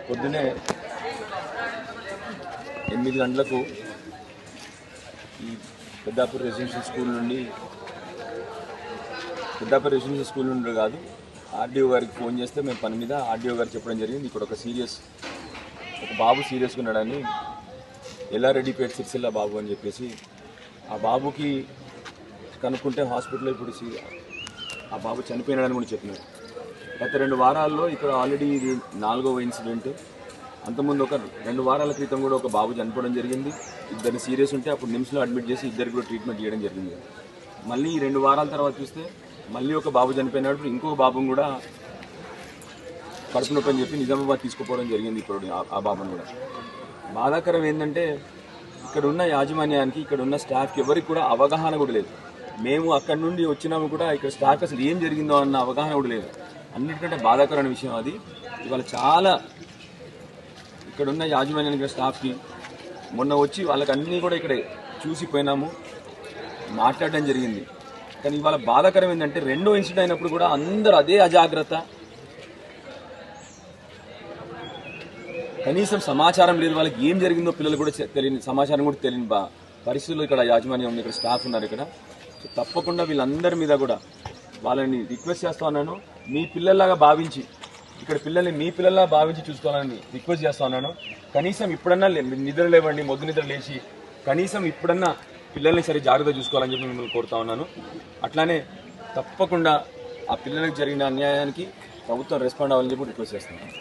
పొద్దునే 8 గంటలకు ఈ పెద్దాపూర్ రెసిడెన్షియల్ స్కూల్ నుండి కాదు ఆర్డీఓ గారికి ఫోన్ చేస్తే మేము పని మీద ఆర్డీఓ గారికి చెప్పడం జరిగింది. ఇక్కడ ఒక బాబు సీరియస్గా ఉన్నాడని, ఎల్లారెడ్డిపేట సిరిసిల్ల బాబు అని చెప్పేసి ఆ బాబుకి కనుక్కుంటే హాస్పిటల్లో ఇప్పుడు ఆ బాబు చనిపోయినాడని కూడా చెప్పినారు. గత 2 వారాల్లో ఇక్కడ ఆల్రెడీ ఇది 4వ ఇన్సిడెంట్. అంతకుముందు ఒక 2 వారాల క్రితం కూడా ఒక బాబు చనిపోవడం జరిగింది. ఇద్దరు సీరియస్ ఉంటే అప్పుడు నిమ్స్లో అడ్మిట్ చేసి ఇద్దరికి కూడా ట్రీట్మెంట్ చేయడం జరిగింది. మళ్ళీ 2 వారాల తర్వాత చూస్తే మళ్ళీ ఒక బాబు చనిపోయినప్పుడు ఇంకొక బాబుని కూడా కడుపు నొప్పి అని చెప్పి నిజామాబాద్ తీసుకుపోవడం జరిగింది. ఇప్పుడు ఆ బాబుని కూడా బాధాకరం ఏంటంటే ఇక్కడ ఉన్న యాజమాన్యానికి, ఇక్కడ ఉన్న స్టాఫ్కి ఎవరికి కూడా అవగాహన కూడా లేదు. మేము అక్కడి నుండి వచ్చినాము కూడా ఇక్కడ స్టాఫ్ అసలు ఏం జరిగిందో అన్న అవగాహన కూడా లేదు. అన్నిటికంటే బాధాకరమైన విషయం అది. ఇవాళ చాలా ఇక్కడ ఉన్న యాజమాన్యానికి, స్టాఫ్కి మొన్న వచ్చి వాళ్ళకి అన్నీ కూడా ఇక్కడ చూసిపోయినాము, మాట్లాడడం జరిగింది. కానీ ఇవాళ బాధాకరం ఏంటంటే 2వ ఇన్సిడెంట్ అయినప్పుడు కూడా అందరూ అదే అజాగ్రత్త, కనీసం సమాచారం లేదు. వాళ్ళకి ఏం జరిగిందో పిల్లలు కూడా తెలియని, సమాచారం కూడా తెలియని పరిస్థితుల్లో ఇక్కడ యాజమాన్యం ఉంది, ఇక్కడ స్టాఫ్ ఉన్నారు. ఇక్కడ తప్పకుండా వీళ్ళందరి మీద కూడా వాళ్ళని రిక్వెస్ట్ చేస్తా ఉన్నాను. మీ పిల్లల్లాగా భావించి, ఇక్కడ పిల్లల్ని మీ పిల్లల్లా భావించి చూసుకోవాలని రిక్వెస్ట్ చేస్తా ఉన్నాను. కనీసం ఇప్పుడన్నా నిద్ర లేవండి, మొద్దు నిద్ర లేచి కనీసం ఇప్పుడన్నా పిల్లల్ని సరే జాగ్రత్త చూసుకోవాలని చెప్పి మిమ్మల్ని కోరుతా ఉన్నాను. అట్లానే తప్పకుండా ఆ పిల్లలకు జరిగిన అన్యాయానికి ప్రభుత్వం రెస్పాండ్ అవ్వాలని చెప్పి రిక్వెస్ట్ చేస్తున్నాను.